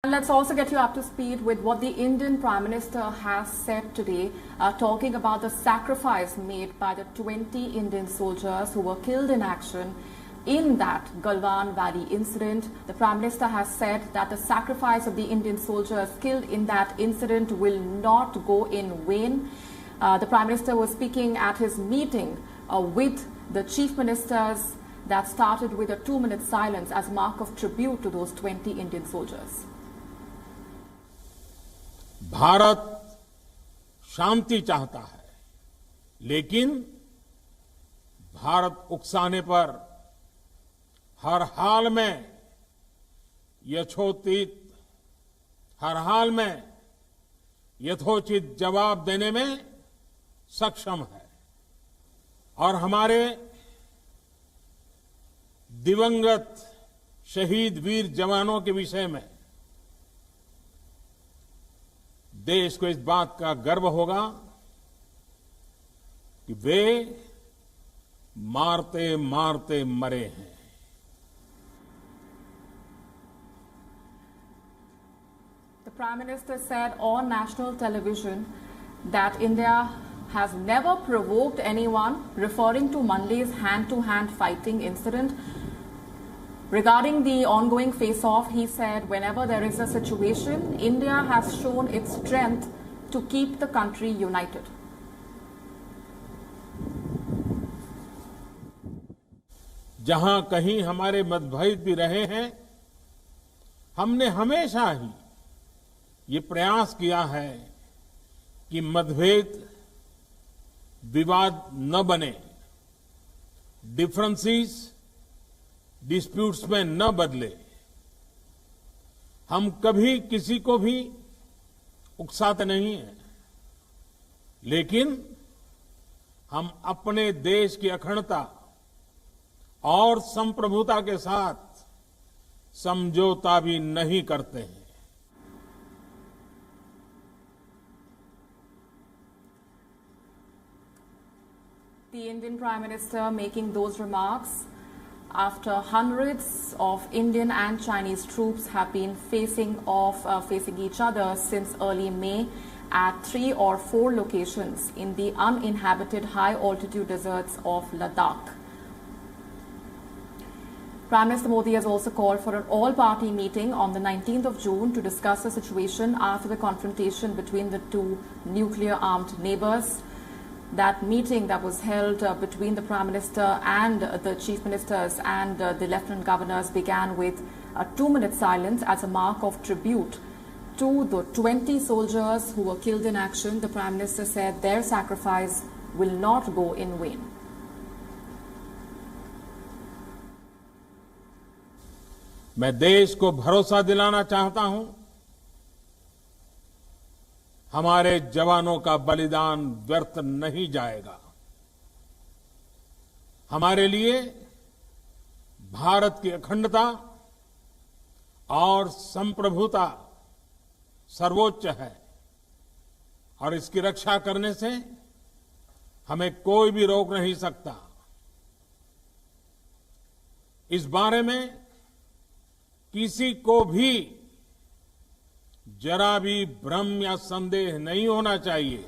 Let's also get you up to speed with what the Indian Prime Minister has said today, talking about the sacrifice made by the 20 Indian soldiers who were killed in action in that Galwan Valley incident. The Prime Minister has said that the sacrifice of the Indian soldiers killed in that incident will not go in vain. The Prime Minister was speaking at his meeting with the Chief Ministers that started with a 2-minute silence as a mark of tribute to those 20 Indian soldiers. Bharat शांति चाहता है, लेकिन भारत उकसाने पर हर हाल में यथोचित जवाब देने में सक्षम है और हमारे दिवंगत शहीद वीर जवानों के विषय में देश को इस बात का गर्व होगा कि वे मारते मारते मरे हैं। The Prime Minister said on national television that India has never provoked anyone, referring to Monday's hand-to-hand fighting incident. Regarding the ongoing face-off, he said whenever there is a situation, India has shown its strength to keep the country united. जहां कहीं हमारे मतभेद भी रहे हैं, हमने हमेशा ही ये प्रयास किया है कि मतभेद विवाद न बने, डिफरेंसेस डिस्प्यूट्स में न बदले। हम कभी किसी को भी उकसाते नहीं हैं, लेकिन हम अपने देश की अखंडता और संप्रभुता के साथ समझौता भी नहीं करते हैं। The Indian Prime Minister making those remarks after hundreds of Indian and Chinese troops have been facing each other since early May at 3 or 4 locations in the uninhabited high-altitude deserts of Ladakh. Prime Minister Modi has also called for an all-party meeting on the 19th of June to discuss the situation after the confrontation between the two nuclear-armed neighbors. That meeting that was held between the Prime Minister and the Chief Ministers and the Lieutenant Governors began with a 2-minute silence as a mark of tribute to the 20 soldiers who were killed in action. The Prime Minister said their sacrifice will not go in vain. मैं देश को भरोसा दिलाना चाहता हूं, हमारे जवानों का बलिदान व्यर्थ नहीं जाएगा। हमारे लिए भारत की अखंडता और संप्रभुता सर्वोच्च है और इसकी रक्षा करने से हमें कोई भी रोक नहीं सकता। इस बारे में किसी को भी जरा भी भ्रम या संदेह नहीं होना चाहिए।